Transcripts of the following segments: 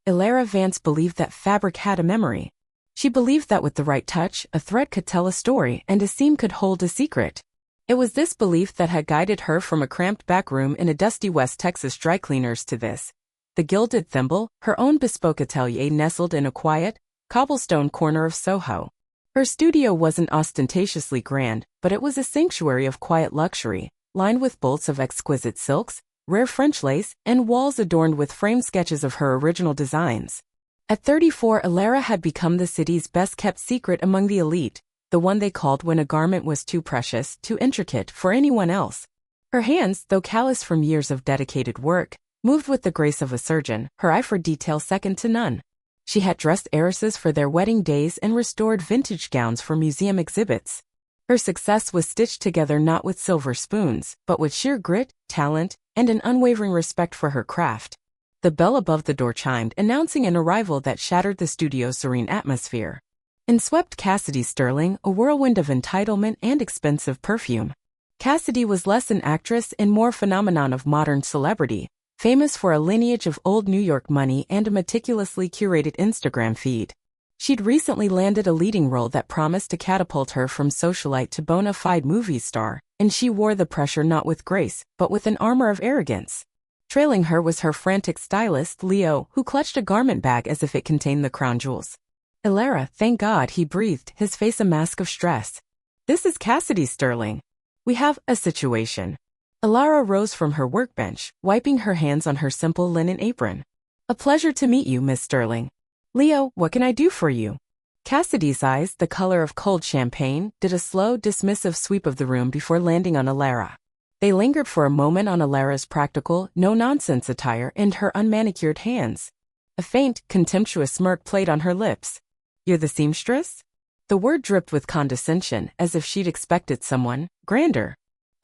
Ilara Vance believed that fabric had a memory. She believed that with the right touch, a thread could tell a story and a seam could hold a secret. It was this belief that had guided her from a cramped back room in a dusty West Texas dry cleaners to this, the Gilded Thimble, her own bespoke atelier nestled in a quiet, cobblestone corner of Soho. Her studio wasn't ostentatiously grand, but it was a sanctuary of quiet luxury, lined with bolts of exquisite silks, rare French lace, and walls adorned with framed sketches of her original designs. At 34, Ilara had become the city's best-kept secret among the elite, the one they called when a garment was too precious, too intricate for anyone else. Her hands, though calloused from years of dedicated work, moved with the grace of a surgeon, her eye for detail second to none. She had dressed heiresses for their wedding days and restored vintage gowns for museum exhibits. Her success was stitched together not with silver spoons, but with sheer grit, talent, and an unwavering respect for her craft. The bell above the door chimed, announcing an arrival that shattered the studio's serene atmosphere. In swept Cassidy Sterling, a whirlwind of entitlement and expensive perfume. Cassidy was less an actress and more phenomenon of modern celebrity, famous for a lineage of old New York money and a meticulously curated Instagram feed. She'd recently landed a leading role that promised to catapult her from socialite to bona fide movie star, and she wore the pressure not with grace, but with an armor of arrogance. Trailing her was her frantic stylist, Leo, who clutched a garment bag as if it contained the crown jewels. Ilara, thank God, he breathed, his face a mask of stress. This is Cassidy Sterling. We have a situation. Ilara rose from her workbench, wiping her hands on her simple linen apron. A pleasure to meet you, Miss Sterling. Leo, what can I do for you? Cassidy's eyes, the color of cold champagne, did a slow, dismissive sweep of the room before landing on Ilara. They lingered for a moment on Ilara's practical, no-nonsense attire and her unmanicured hands. A faint, contemptuous smirk played on her lips. You're the seamstress? The word dripped with condescension, as if she'd expected someone grander.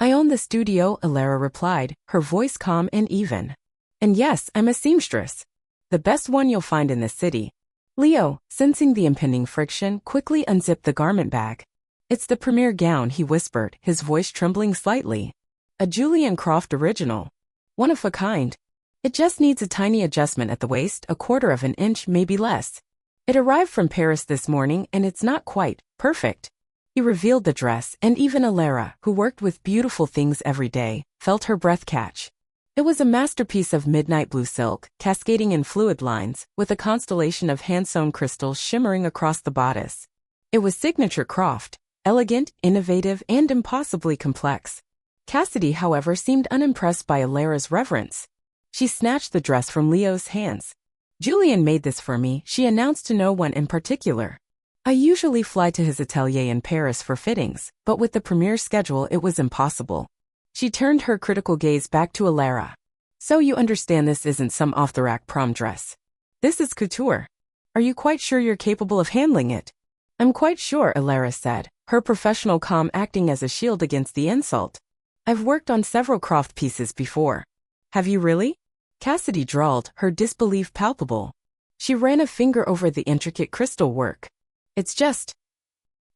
I own the studio, Ilara replied, her voice calm and even. And yes, I'm a seamstress. The best one you'll find in the city. Leo, sensing the impending friction, quickly unzipped the garment bag. It's the premier gown, he whispered, his voice trembling slightly. A Julian Croft original. One of a kind. It just needs a tiny adjustment at the waist, a quarter of an inch, maybe less. It arrived from Paris this morning and it's not quite perfect. He revealed the dress, and even Ilara, who worked with beautiful things every day, felt her breath catch. It was a masterpiece of midnight blue silk, cascading in fluid lines, with a constellation of hand-sewn crystals shimmering across the bodice. It was signature Croft, elegant, innovative, and impossibly complex. Cassidy, however, seemed unimpressed by Ilara's reverence. She snatched the dress from Leo's hands. Julian made this for me, she announced to no one in particular. I usually fly to his atelier in Paris for fittings, but with the premiere schedule it was impossible. She turned her critical gaze back to Ilara. So you understand this isn't some off-the-rack prom dress. This is couture. Are you quite sure you're capable of handling it? I'm quite sure, Ilara said, her professional calm acting as a shield against the insult. I've worked on several Croft pieces before. Have you really? Cassidy drawled, her disbelief palpable. She ran a finger over the intricate crystal work. It's just...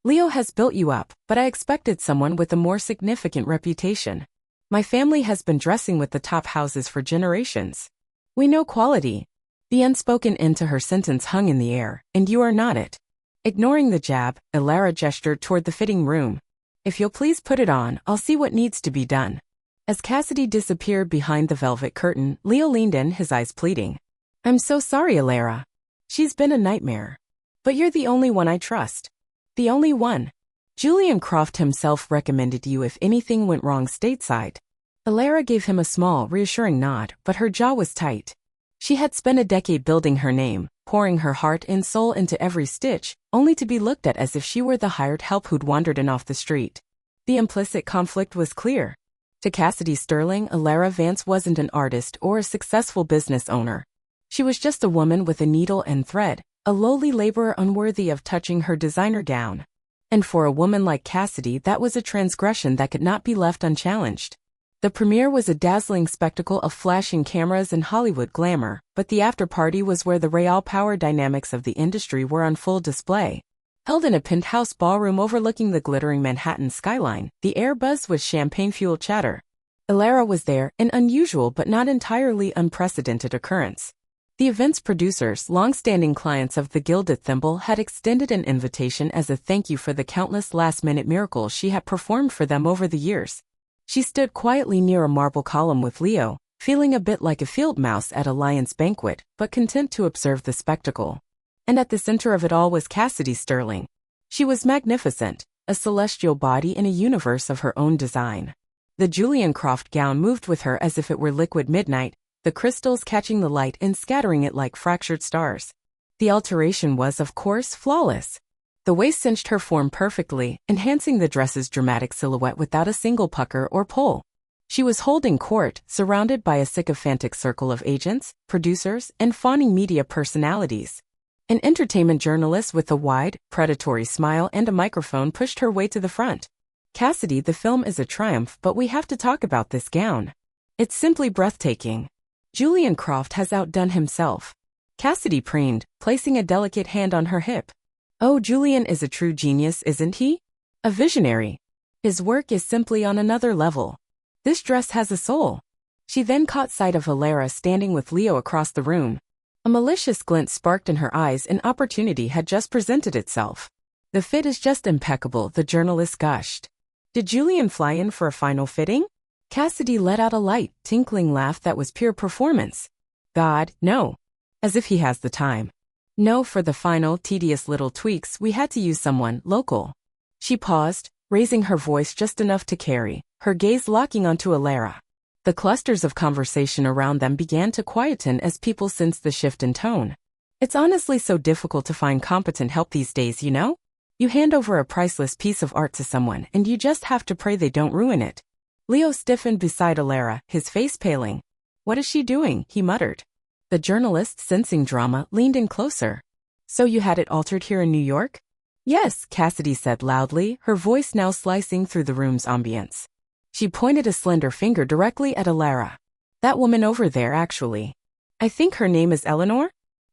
Leo has built you up, but I expected someone with a more significant reputation. My family has been dressing with the top houses for generations. We know quality. The unspoken end to her sentence hung in the air, and you are not it. Ignoring the jab, Ilara gestured toward the fitting room. If you'll please put it on, I'll see what needs to be done. As Cassidy disappeared behind the velvet curtain, Leo leaned in, his eyes pleading. I'm so sorry, Ilara. She's been a nightmare. But you're the only one I trust. The only one. Julian Croft himself recommended you if anything went wrong stateside. Ilara gave him a small, reassuring nod, but her jaw was tight. She had spent a decade building her name, pouring her heart and soul into every stitch, only to be looked at as if she were the hired help who'd wandered in off the street. The implicit conflict was clear. To Cassidy Sterling, Ilara Vance wasn't an artist or a successful business owner. She was just a woman with a needle and thread, a lowly laborer unworthy of touching her designer gown. And for a woman like Cassidy, that was a transgression that could not be left unchallenged. The premiere was a dazzling spectacle of flashing cameras and Hollywood glamour, but the after-party was where the real power dynamics of the industry were on full display. Held in a penthouse ballroom overlooking the glittering Manhattan skyline, the air buzzed with champagne-fueled chatter. Ilara was there, an unusual but not entirely unprecedented occurrence. The event's producers, long-standing clients of the Gilded Thimble, had extended an invitation as a thank you for the countless last-minute miracles she had performed for them over the years. She stood quietly near a marble column with Leo, feeling a bit like a field mouse at a lion's banquet, but content to observe the spectacle. And at the center of it all was Cassidy Sterling. She was magnificent, a celestial body in a universe of her own design. The Julian Croft gown moved with her as if it were liquid midnight, the crystals catching the light and scattering it like fractured stars. The alteration was, of course, flawless. The waist cinched her form perfectly, enhancing the dress's dramatic silhouette without a single pucker or pull. She was holding court, surrounded by a sycophantic circle of agents, producers, and fawning media personalities. An entertainment journalist with a wide, predatory smile and a microphone pushed her way to the front. "Cassidy, the film is a triumph, but we have to talk about this gown. It's simply breathtaking. Julian Croft has outdone himself." Cassidy preened, placing a delicate hand on her hip. "Oh, Julian is a true genius, isn't he? A visionary. His work is simply on another level. This dress has a soul." She then caught sight of Alara standing with Leo across the room. A malicious glint sparked in her eyes. An opportunity had just presented itself. "The fit is just impeccable," the journalist gushed. "Did Julian fly in for a final fitting?" Cassidy let out a light, tinkling laugh that was pure performance. "God, no. As if he has the time. No, for the final, tedious little tweaks, we had to use someone local." She paused, raising her voice just enough to carry, her gaze locking onto Alara. The clusters of conversation around them began to quieten as people sensed the shift in tone. "It's honestly so difficult to find competent help these days, you know? You hand over a priceless piece of art to someone and you just have to pray they don't ruin it." Leo stiffened beside Alara, his face paling. "What is she doing?" he muttered. The journalist, sensing drama, leaned in closer. "So you had it altered here in New York?" "Yes," Cassidy said loudly, her voice now slicing through the room's ambience. She pointed a slender finger directly at Alara. "That woman over there, actually. I think her name is Eleanor?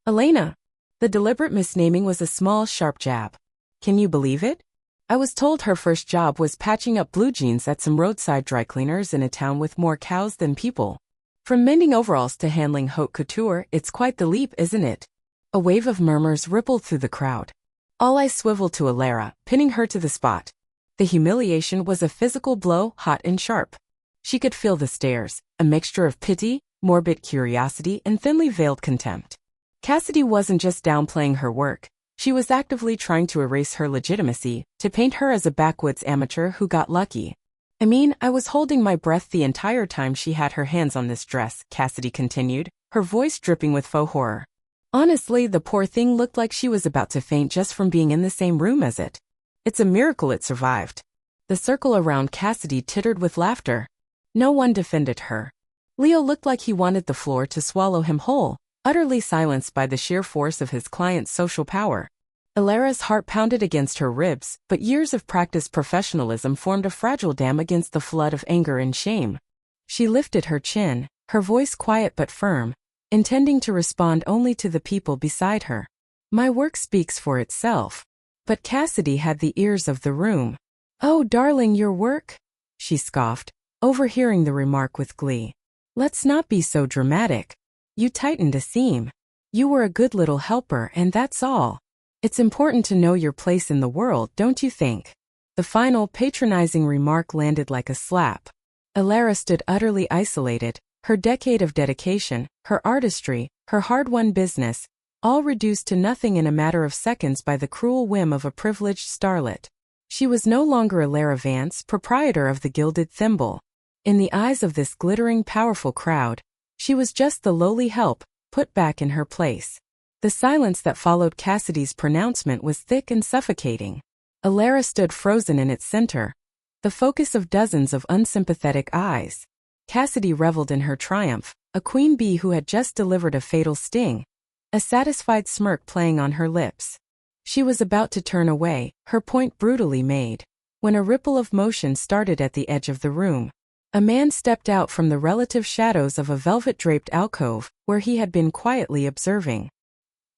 Elena." The deliberate misnaming was a small, sharp jab. "Can you believe it? I was told her first job was patching up blue jeans at some roadside dry cleaners in a town with more cows than people. From mending overalls to handling haute couture, it's quite the leap, isn't it?" A wave of murmurs rippled through the crowd. All eyes swiveled to Alara, pinning her to the spot. The humiliation was a physical blow, hot and sharp. She could feel the stares, a mixture of pity, morbid curiosity, and thinly veiled contempt. Cassidy wasn't just downplaying her work. She was actively trying to erase her legitimacy, to paint her as a backwoods amateur who got lucky. "I mean, I was holding my breath the entire time she had her hands on this dress," Cassidy continued, her voice dripping with faux horror. "Honestly, the poor thing looked like she was about to faint just from being in the same room as it. It's a miracle it survived." The circle around Cassidy tittered with laughter. No one defended her. Leo looked like he wanted the floor to swallow him whole, utterly silenced by the sheer force of his client's social power. Alara's heart pounded against her ribs, but years of practiced professionalism formed a fragile dam against the flood of anger and shame. She lifted her chin, her voice quiet but firm, intending to respond only to the people beside her. "My work speaks for itself." But Cassidy had the ears of the room. "Oh, darling, your work?" she scoffed, overhearing the remark with glee. "Let's not be so dramatic. You tightened a seam. You were a good little helper, and that's all. It's important to know your place in the world, don't you think?" The final patronizing remark landed like a slap. Alara stood utterly isolated, her decade of dedication, her artistry, her hard-won business, all reduced to nothing in a matter of seconds by the cruel whim of a privileged starlet. She was no longer Alara Vance, proprietor of the Gilded Thimble. In the eyes of this glittering, powerful crowd, she was just the lowly help, put back in her place. The silence that followed Cassidy's pronouncement was thick and suffocating. Alara stood frozen in its center, the focus of dozens of unsympathetic eyes. Cassidy reveled in her triumph, a queen bee who had just delivered a fatal sting, a satisfied smirk playing on her lips. She was about to turn away, her point brutally made, when a ripple of motion started at the edge of the room. A man stepped out from the relative shadows of a velvet-draped alcove, where he had been quietly observing.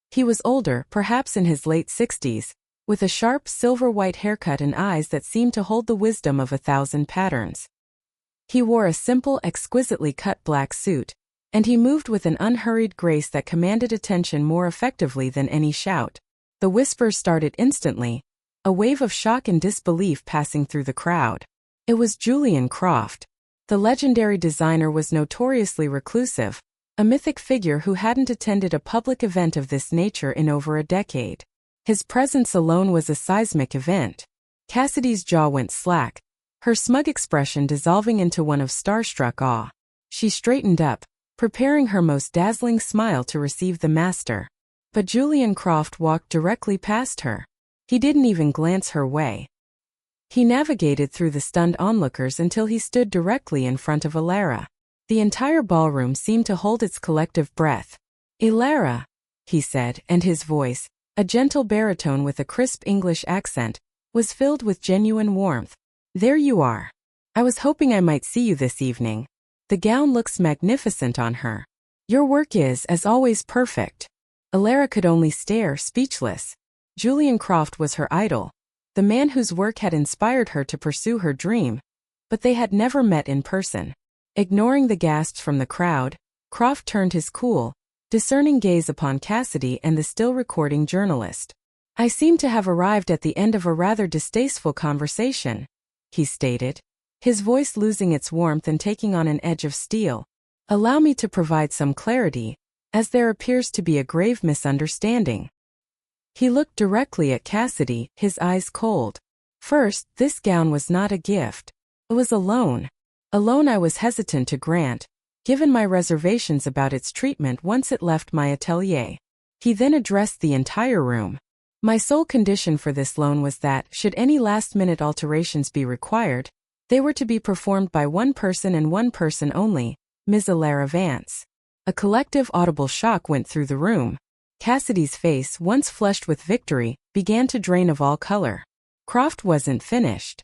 He was older, perhaps in his late 60s, with a sharp silver-white haircut and eyes that seemed to hold the wisdom of 1,000 patterns. He wore a simple, exquisitely cut black suit, and he moved with an unhurried grace that commanded attention more effectively than any shout. The whispers started instantly, a wave of shock and disbelief passing through the crowd. It was Julian Croft. The legendary designer was notoriously reclusive, a mythic figure who hadn't attended a public event of this nature in over a decade. His presence alone was a seismic event. Cassidy's jaw went slack, her smug expression dissolving into one of starstruck awe. She straightened up, preparing her most dazzling smile to receive the master. But Julian Croft walked directly past her. He didn't even glance her way. He navigated through the stunned onlookers until he stood directly in front of Alara. The entire ballroom seemed to hold its collective breath. "Alara," he said, and his voice, a gentle baritone with a crisp English accent, was filled with genuine warmth. "There you are. I was hoping I might see you this evening. The gown looks magnificent on her. Your work is, as always, perfect." Alara could only stare, speechless. Julian Croft was her idol, the man whose work had inspired her to pursue her dream, but they had never met in person. Ignoring the gasps from the crowd, Croft turned his cool, discerning gaze upon Cassidy and the still recording journalist. "I seem to have arrived at the end of a rather distasteful conversation," he stated, his voice losing its warmth and taking on an edge of steel. "Allow me to provide some clarity, as there appears to be a grave misunderstanding." He looked directly at Cassidy, his eyes cold. "First, this gown was not a gift. It was a loan. A loan I was hesitant to grant, given my reservations about its treatment once it left my atelier." He then addressed the entire room. "My sole condition for this loan was that, should any last-minute alterations be required, they were to be performed by one person and one person only, Ms. Alara Vance." A collective audible shock went through the room. Cassidy's face, once flushed with victory, began to drain of all color. Croft wasn't finished.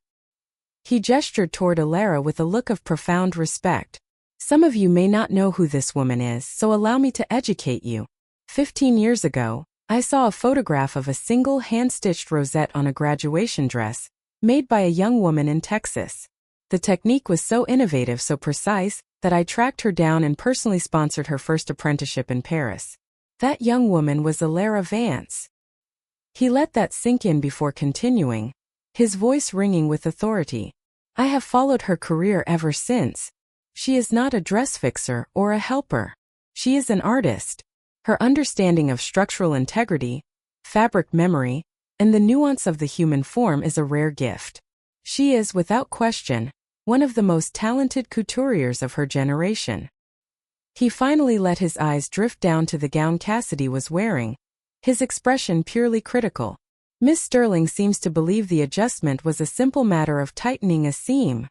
He gestured toward Alara with a look of profound respect. "Some of you may not know who this woman is, so allow me to educate you. 15 years ago, I saw a photograph of a single hand-stitched rosette on a graduation dress, made by a young woman in Texas. The technique was so innovative, so precise, that I tracked her down and personally sponsored her first apprenticeship in Paris. That young woman was Alara Vance." He let that sink in before continuing, his voice ringing with authority. "I have followed her career ever since. She is not a dress fixer or a helper. She is an artist. Her understanding of structural integrity, fabric memory, and the nuance of the human form is a rare gift. She is, without question, one of the most talented couturiers of her generation." He finally let his eyes drift down to the gown Cassidy was wearing, his expression purely critical. "Miss Sterling seems to believe the adjustment was a simple matter of tightening a seam,"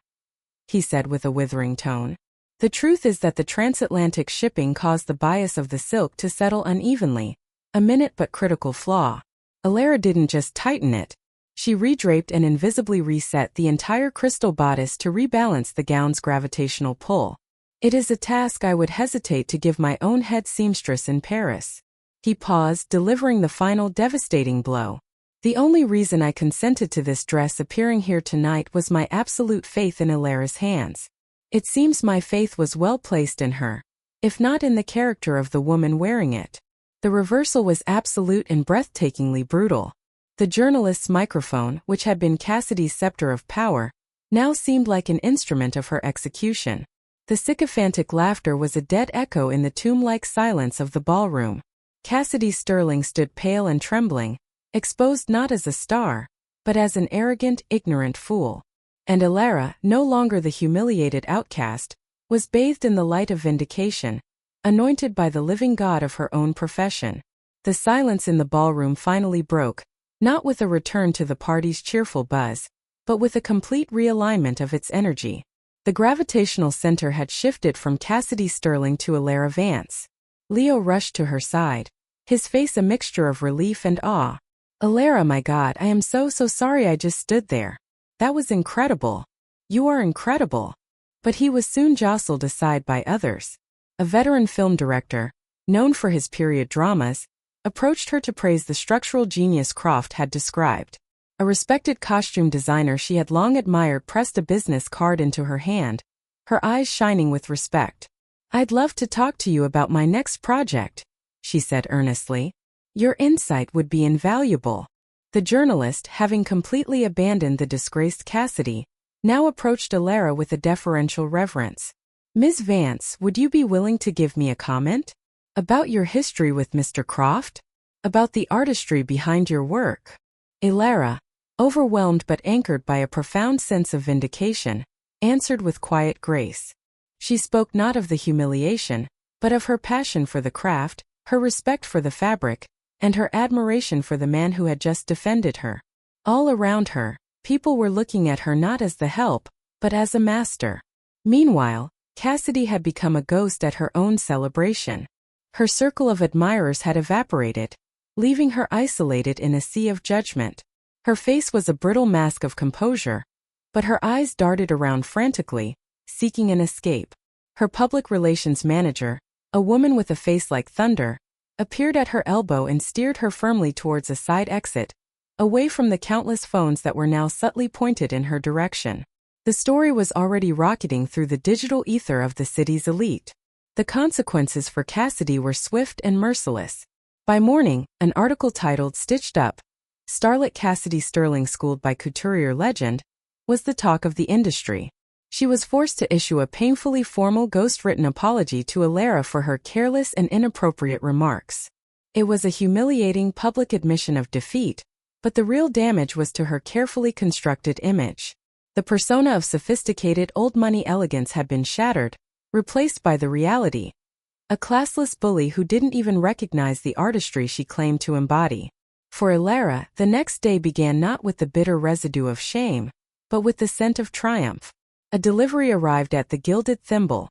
he said with a withering tone. "The truth is that the transatlantic shipping caused the bias of the silk to settle unevenly, a minute but critical flaw. Alara didn't just tighten it. She redraped and invisibly reset the entire crystal bodice to rebalance the gown's gravitational pull. It is a task I would hesitate to give my own head seamstress in Paris." He paused, delivering the final devastating blow. "The only reason I consented to this dress appearing here tonight was my absolute faith in Alara's hands. It seems my faith was well placed in her, if not in the character of the woman wearing it." The reversal was absolute and breathtakingly brutal. The journalist's microphone, which had been Cassidy's scepter of power, now seemed like an instrument of her execution. The sycophantic laughter was a dead echo in the tomb-like silence of the ballroom. Cassidy Sterling stood pale and trembling, exposed not as a star, but as an arrogant, ignorant fool. And Alara, no longer the humiliated outcast, was bathed in the light of vindication, anointed by the living God of her own profession. The silence in the ballroom finally broke, not with a return to the party's cheerful buzz, but with a complete realignment of its energy. The gravitational center had shifted from Cassidy Sterling to Alara Vance. Leo rushed to her side, his face a mixture of relief and awe. "Alara, my God, I am so sorry I just stood there. That was incredible. You are incredible." But he was soon jostled aside by others. A veteran film director, known for his period dramas, approached her to praise the structural genius Croft had described. A respected costume designer she had long admired pressed a business card into her hand, her eyes shining with respect. "I'd love to talk to you about my next project," she said earnestly. "Your insight would be invaluable." The journalist, having completely abandoned the disgraced Cassidy, now approached Alara with a deferential reverence. "Ms. Vance, would you be willing to give me a comment? About your history with Mr. Croft? About the artistry behind your work?" Alara, overwhelmed but anchored by a profound sense of vindication, answered with quiet grace. She spoke not of the humiliation, but of her passion for the craft, her respect for the fabric, and her admiration for the man who had just defended her. All around her, people were looking at her not as the help, but as a master. Meanwhile, Cassidy had become a ghost at her own celebration. Her circle of admirers had evaporated, leaving her isolated in a sea of judgment. Her face was a brittle mask of composure, but her eyes darted around frantically, seeking an escape. Her public relations manager, a woman with a face like thunder, appeared at her elbow and steered her firmly towards a side exit, away from the countless phones that were now subtly pointed in her direction. The story was already rocketing through the digital ether of the city's elite. The consequences for Cassidy were swift and merciless. By morning, an article titled "Stitched Up, Starlet Cassidy Sterling Schooled by Couturier Legend" was the talk of the industry. She was forced to issue a painfully formal ghost-written apology to Alara for her careless and inappropriate remarks. It was a humiliating public admission of defeat, but the real damage was to her carefully constructed image. The persona of sophisticated old-money elegance had been shattered, replaced by the reality. A classless bully who didn't even recognize the artistry she claimed to embody. For Alara, the next day began not with the bitter residue of shame, but with the scent of triumph. A delivery arrived at the Gilded Thimble,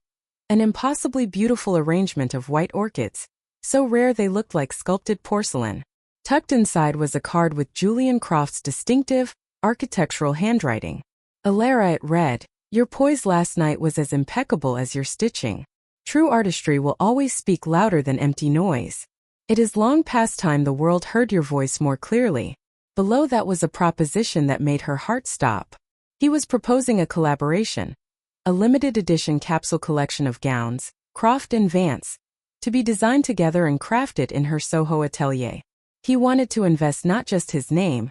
an impossibly beautiful arrangement of white orchids, so rare they looked like sculpted porcelain. Tucked inside was a card with Julian Croft's distinctive, architectural handwriting. Alara, it read, "Your poise last night was as impeccable as your stitching. True artistry will always speak louder than empty noise. It is long past time the world heard your voice more clearly." Below that was a proposition that made her heart stop. He was proposing a collaboration, a limited edition capsule collection of gowns, Croft and Vance, to be designed together and crafted in her Soho atelier. He wanted to invest not just his name,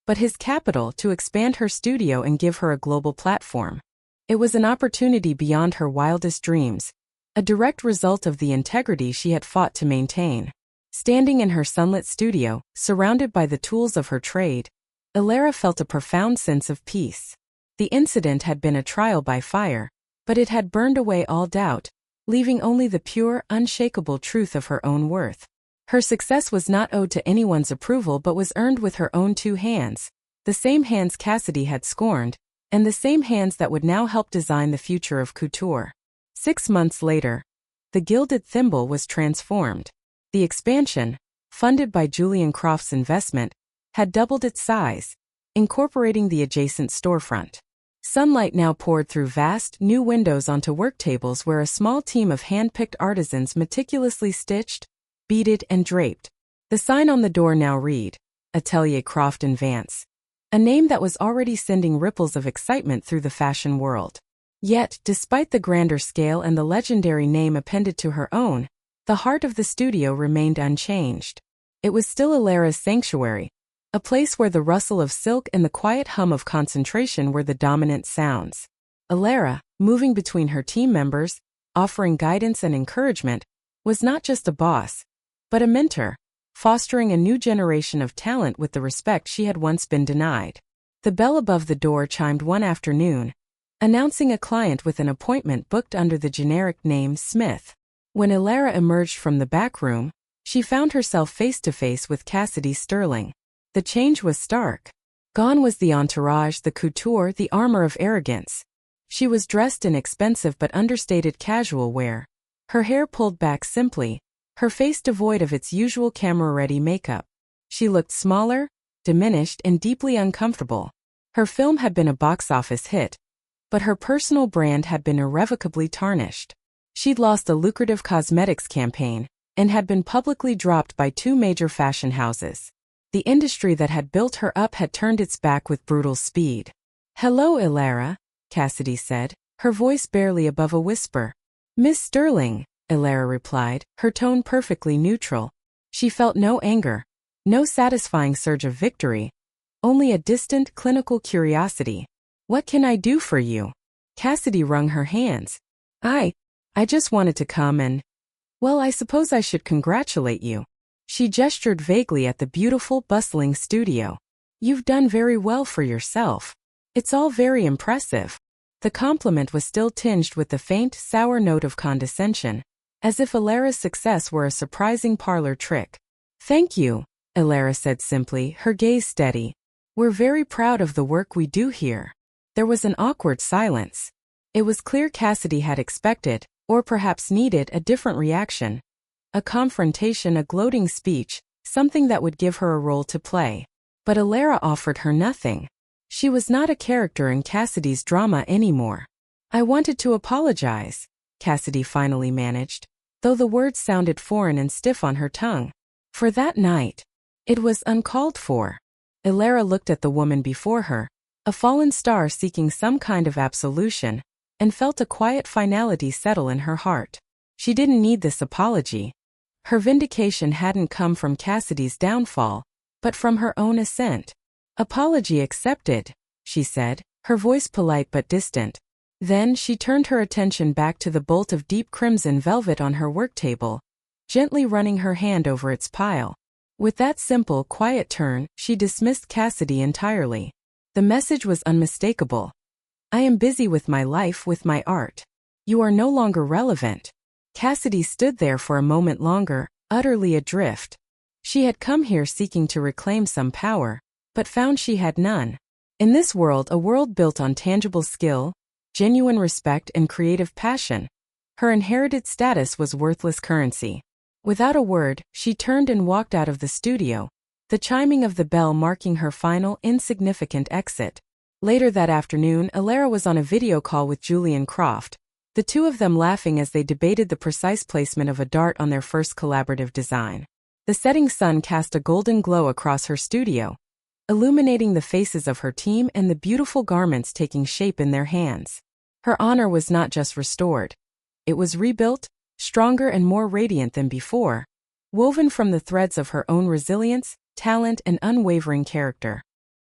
but his capital to expand her studio and give her a global platform. It was an opportunity beyond her wildest dreams, a direct result of the integrity she had fought to maintain. Standing in her sunlit studio, surrounded by the tools of her trade, Alara felt a profound sense of peace. The incident had been a trial by fire, but it had burned away all doubt, leaving only the pure, unshakable truth of her own worth. Her success was not owed to anyone's approval but was earned with her own two hands, the same hands Cassidy had scorned, and the same hands that would now help design the future of couture. 6 months later, the Gilded Thimble was transformed. The expansion, funded by Julian Croft's investment, had doubled its size, incorporating the adjacent storefront. Sunlight now poured through vast, new windows onto work tables where a small team of hand-picked artisans meticulously stitched, beaded, and draped. The sign on the door now read, "Atelier Croft and Vance," a name that was already sending ripples of excitement through the fashion world. Yet, despite the grander scale and the legendary name appended to her own, the heart of the studio remained unchanged. It was still Alara's sanctuary, a place where the rustle of silk and the quiet hum of concentration were the dominant sounds. Alara, moving between her team members, offering guidance and encouragement, was not just a boss, but a mentor, fostering a new generation of talent with the respect she had once been denied. The bell above the door chimed one afternoon, announcing a client with an appointment booked under the generic name Smith. When Alara emerged from the back room, she found herself face to face with Cassidy Sterling. The change was stark. Gone was the entourage, the couture, the armor of arrogance. She was dressed in expensive but understated casual wear, her hair pulled back simply, her face devoid of its usual camera-ready makeup. She looked smaller, diminished, and deeply uncomfortable. Her film had been a box office hit, but her personal brand had been irrevocably tarnished. She'd lost a lucrative cosmetics campaign and had been publicly dropped by 2 major fashion houses. The industry that had built her up had turned its back with brutal speed. "Hello, Alara," Cassidy said, her voice barely above a whisper. Miss Sterling, Elara replied, her tone perfectly neutral. She felt no anger, no satisfying surge of victory, only a distant clinical curiosity. What can I do for you? Cassidy wrung her hands. I just wanted to come and… Well, I suppose I should congratulate you. She gestured vaguely at the beautiful, bustling studio. You've done very well for yourself. It's all very impressive. The compliment was still tinged with the faint, sour note of condescension, as if Elara's success were a surprising parlor trick. Thank you, Elara said simply, her gaze steady. We're very proud of the work we do here. There was an awkward silence. It was clear Cassidy had expected, or perhaps needed, a different reaction. A confrontation, a gloating speech, something that would give her a role to play. But Elara offered her nothing. She was not a character in Cassidy's drama anymore. I wanted to apologize, Cassidy finally managed, though the words sounded foreign and stiff on her tongue. For that night. It was uncalled for. Elara looked at the woman before her, a fallen star seeking some kind of absolution, and felt a quiet finality settle in her heart. She didn't need this apology. Her vindication hadn't come from Cassidy's downfall, but from her own ascent. Apology accepted, she said, her voice polite but distant. Then she turned her attention back to the bolt of deep crimson velvet on her work table, gently running her hand over its pile. With that simple, quiet turn, she dismissed Cassidy entirely. The message was unmistakable. I am busy with my life, with my art. You are no longer relevant. Cassidy stood there for a moment longer, utterly adrift. She had come here seeking to reclaim some power, but found she had none. In this world, a world built on tangible skill, genuine respect, and creative passion, her inherited status was worthless currency. Without a word, she turned and walked out of the studio, the chiming of the bell marking her final, insignificant exit. Later that afternoon, Elara was on a video call with Julian Croft, the two of them laughing as they debated the precise placement of a dart on their first collaborative design. The setting sun cast a golden glow across her studio, illuminating the faces of her team and the beautiful garments taking shape in their hands. Her honor was not just restored. It was rebuilt, stronger and more radiant than before, woven from the threads of her own resilience, talent, and unwavering character.